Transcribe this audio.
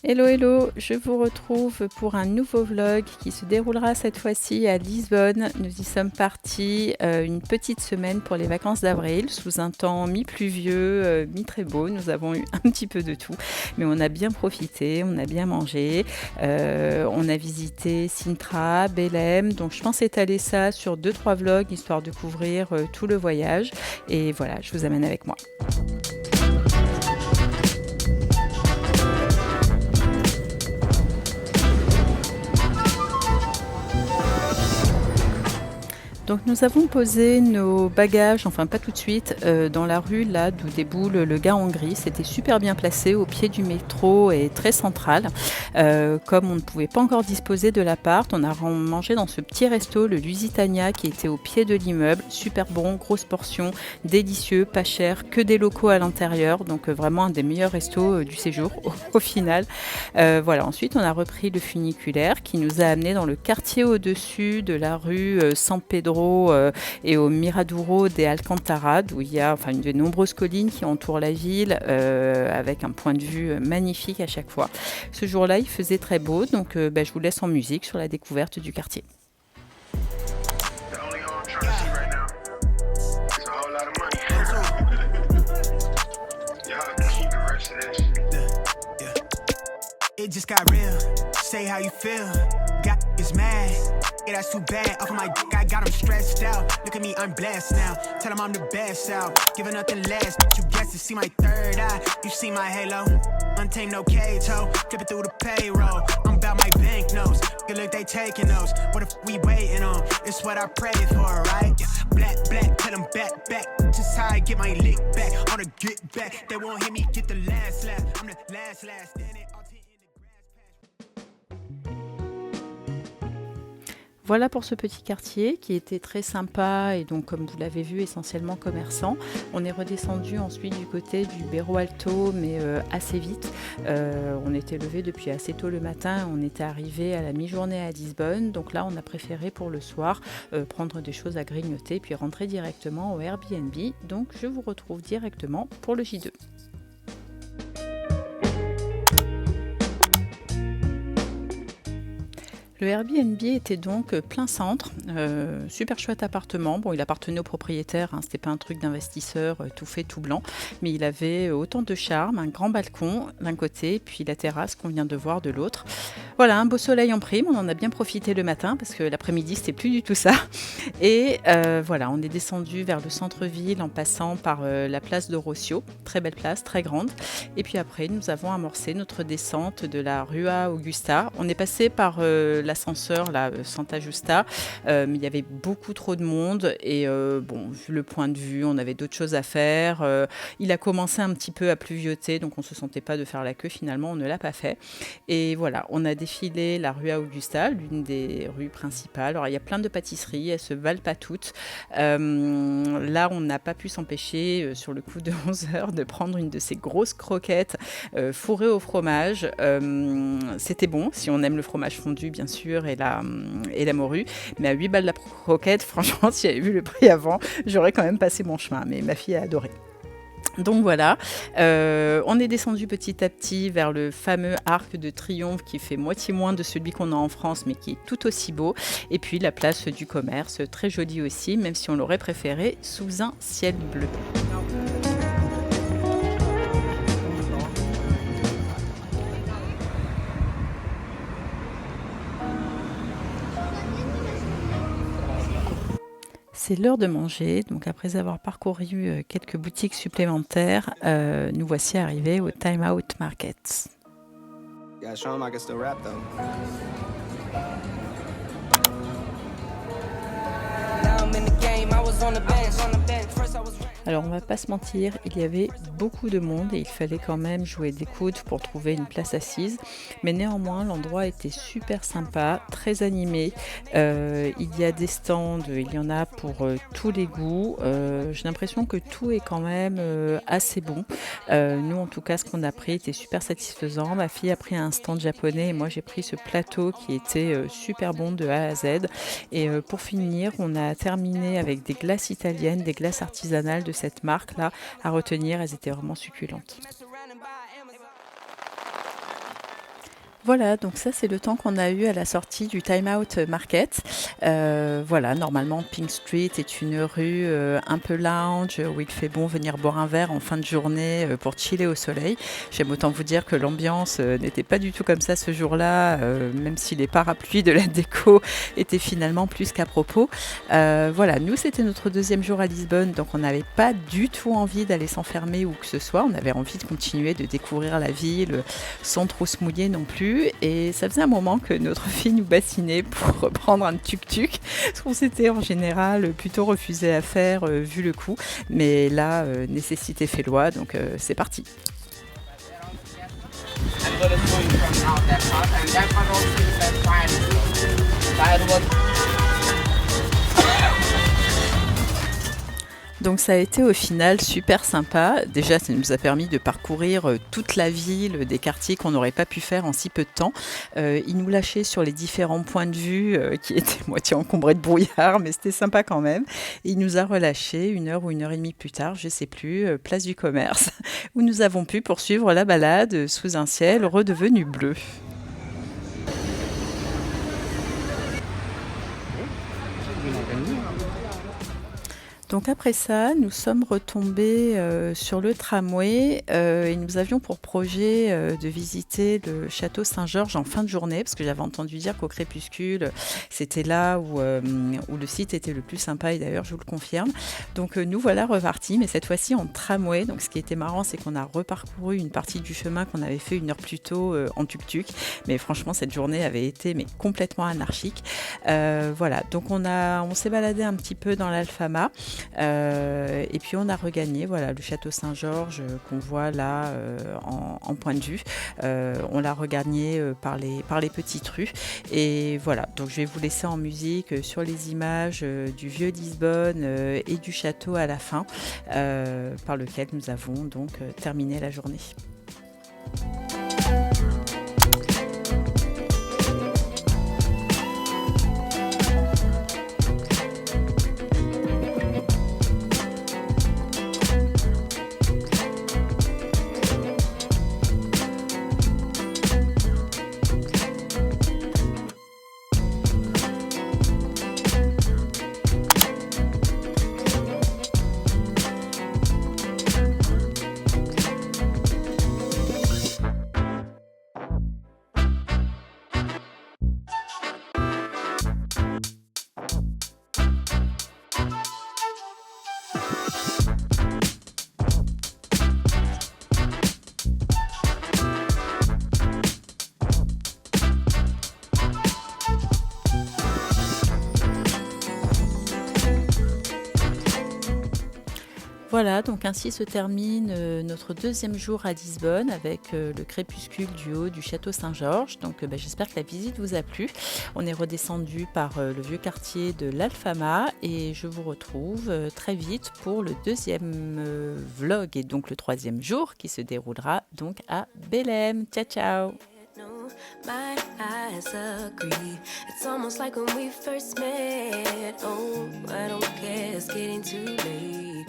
Hello, hello, je vous retrouve pour un nouveau vlog qui se déroulera cette fois-ci à Lisbonne. Nous y sommes partis une petite semaine pour les vacances d'avril, sous un temps mi-pluvieux, mi-très beau. Nous avons eu un petit peu de tout, mais on a bien profité, on a bien mangé. On a visité Sintra, Belém, donc je pense étaler ça sur 2-3 vlogs, histoire de couvrir tout le voyage. Et voilà, je vous amène avec moi. Donc nous avons posé nos bagages, enfin pas tout de suite, dans la rue là d'où déboule le gars en gris. C'était super bien placé au pied du métro et très central. Comme on ne pouvait pas encore disposer de l'appart, on a mangé dans ce petit resto, le Lusitania, qui était au pied de l'immeuble. Super bon, grosse portion, délicieux, pas cher, que des locaux à l'intérieur. Donc vraiment un des meilleurs restos du séjour au final. Voilà. Ensuite on a repris le funiculaire qui nous a amené dans le quartier au-dessus de la rue San Pedro et au Miraduro de Alcantara, où il y a une de nombreuses collines qui entourent la ville avec un point de vue magnifique à chaque fois. Ce jour-là, il faisait très beau, donc je vous laisse en musique sur la découverte du quartier. It just got real. Say how you feel. God is mad. Yeah, that's too bad. Off of my dick, I got him stressed out. Look at me, I'm blessed now. Tell him I'm the best out. Giving nothing less, but you guess to see my third eye. You see my halo. Untamed, no cage, ho. Clip it through the payroll. I'm about my banknotes. Good look, they taking those. What if we waiting on? It's what I prayed for, right? Black, black, tell them back. Just how I get my lick back. On the get back. They won't hear me get the last laugh. I'm the last. Then it all Voilà pour ce petit quartier qui était très sympa et donc comme vous l'avez vu essentiellement commerçant. On est redescendu ensuite du côté du Bairro Alto mais assez vite. On était levé depuis assez tôt le matin, on était arrivé à la mi-journée à Lisbonne. Donc là on a préféré pour le soir prendre des choses à grignoter puis rentrer directement au Airbnb. Donc je vous retrouve directement pour le J2. Le Airbnb était donc plein centre, super chouette appartement. Bon, il appartenait au propriétaire, hein, c'était pas un truc d'investisseur tout fait tout blanc, mais il avait autant de charme, un grand balcon d'un côté, puis la terrasse qu'on vient de voir de l'autre. Voilà, un beau soleil en prime, on en a bien profité le matin parce que l'après-midi c'était plus du tout ça. Et voilà, on est descendu vers le centre-ville en passant par la place de Rossio, très belle place, très grande. Et puis après, nous avons amorcé notre descente de la Rua Augusta. On est passé par l'ascenseur, là, Santa Justa, mais il y avait beaucoup trop de monde et bon, vu le point de vue, on avait d'autres choses à faire. Il a commencé un petit peu à pluvioter, donc on ne se sentait pas de faire la queue. Finalement, on ne l'a pas fait. Et voilà, on a défilé la Rua Augusta, l'une des rues principales. Alors, il y a plein de pâtisseries, elles se valent pas toutes. Là, on n'a pas pu s'empêcher, sur le coup de 11h, de prendre une de ces grosses croquettes fourrées au fromage. C'était bon, si on aime le fromage fondu, bien sûr, et la morue. Mais à 8 balles la croquette, franchement, si j'avais vu le prix avant, j'aurais quand même passé mon chemin. Mais ma fille a adoré. Donc voilà, on est descendu petit à petit vers le fameux arc de triomphe qui fait moitié moins de celui qu'on a en France mais qui est tout aussi beau. Et puis la place du commerce, très jolie aussi, même si on l'aurait préféré sous un ciel bleu. C'est l'heure de manger, donc après avoir parcouru quelques boutiques supplémentaires, nous voici arrivés au Time Out Market. Yeah, show him I can still rap though. Now I'm in the game, I was on the bench. First I was Alors on va pas se mentir, il y avait beaucoup de monde et il fallait quand même jouer des coudes pour trouver une place assise. Mais néanmoins, l'endroit était super sympa, très animé. Il y a des stands, il y en a pour tous les goûts. J'ai l'impression que tout est quand même assez bon. Nous, en tout cas, ce qu'on a pris était super satisfaisant. Ma fille a pris un stand japonais et moi, j'ai pris ce plateau qui était super bon de A à Z. Et pour finir, on a terminé avec des glaces italiennes, des glaces artisanales de cette marque-là à retenir. Elles étaient vraiment succulentes. Voilà, donc ça c'est le temps qu'on a eu à la sortie du Time Out Market. Voilà, normalement Pink Street est une rue un peu lounge où il fait bon venir boire un verre en fin de journée pour chiller au soleil. J'aime autant vous dire que l'ambiance n'était pas du tout comme ça ce jour-là, même si les parapluies de la déco étaient finalement plus qu'à propos. Voilà, nous c'était notre deuxième jour à Lisbonne, donc on n'avait pas du tout envie d'aller s'enfermer ou que ce soit. On avait envie de continuer de découvrir la ville sans trop se mouiller non plus. Et ça faisait un moment que notre fille nous bassinait pour reprendre un tuk-tuk, ce qu'on s'était en général plutôt refusé à faire vu le coût. Mais là, nécessité fait loi, donc c'est parti. Donc ça a été au final super sympa. Déjà, ça nous a permis de parcourir toute la ville, des quartiers qu'on n'aurait pas pu faire en si peu de temps. Il nous lâchait sur les différents points de vue qui étaient moitié encombrés de brouillard, mais c'était sympa quand même. Et il nous a relâchés 1 heure ou 1 heure et demie plus tard, je sais plus, place du commerce, où nous avons pu poursuivre la balade sous un ciel redevenu bleu. Donc après ça, nous sommes retombés sur le tramway et nous avions pour projet de visiter le château Saint-Georges en fin de journée, parce que j'avais entendu dire qu'au crépuscule, c'était là où le site était le plus sympa, et d'ailleurs je vous le confirme. Donc nous voilà repartis, mais cette fois-ci en tramway. Donc ce qui était marrant, c'est qu'on a reparcouru une partie du chemin qu'on avait fait 1 heure plus tôt en tuk-tuk, mais franchement cette journée avait été complètement anarchique. Voilà, donc on s'est baladé un petit peu dans l'Alfama. Et puis on a regagné le château Saint-Georges qu'on voit là en point de vue. On l'a regagné par les petites rues. Et voilà, donc je vais vous laisser en musique sur les images du vieux Lisbonne et du château à la fin, par lequel nous avons donc terminé la journée. Voilà, donc ainsi se termine notre deuxième jour à Lisbonne avec le crépuscule du haut du château Saint-Georges. Donc j'espère que la visite vous a plu. On est redescendu par le vieux quartier de l'Alfama et je vous retrouve très vite pour le deuxième vlog et donc le troisième jour qui se déroulera donc à Belém. Ciao ciao. My eyes agree. It's almost like when we first met. Oh, I don't care, it's getting too late.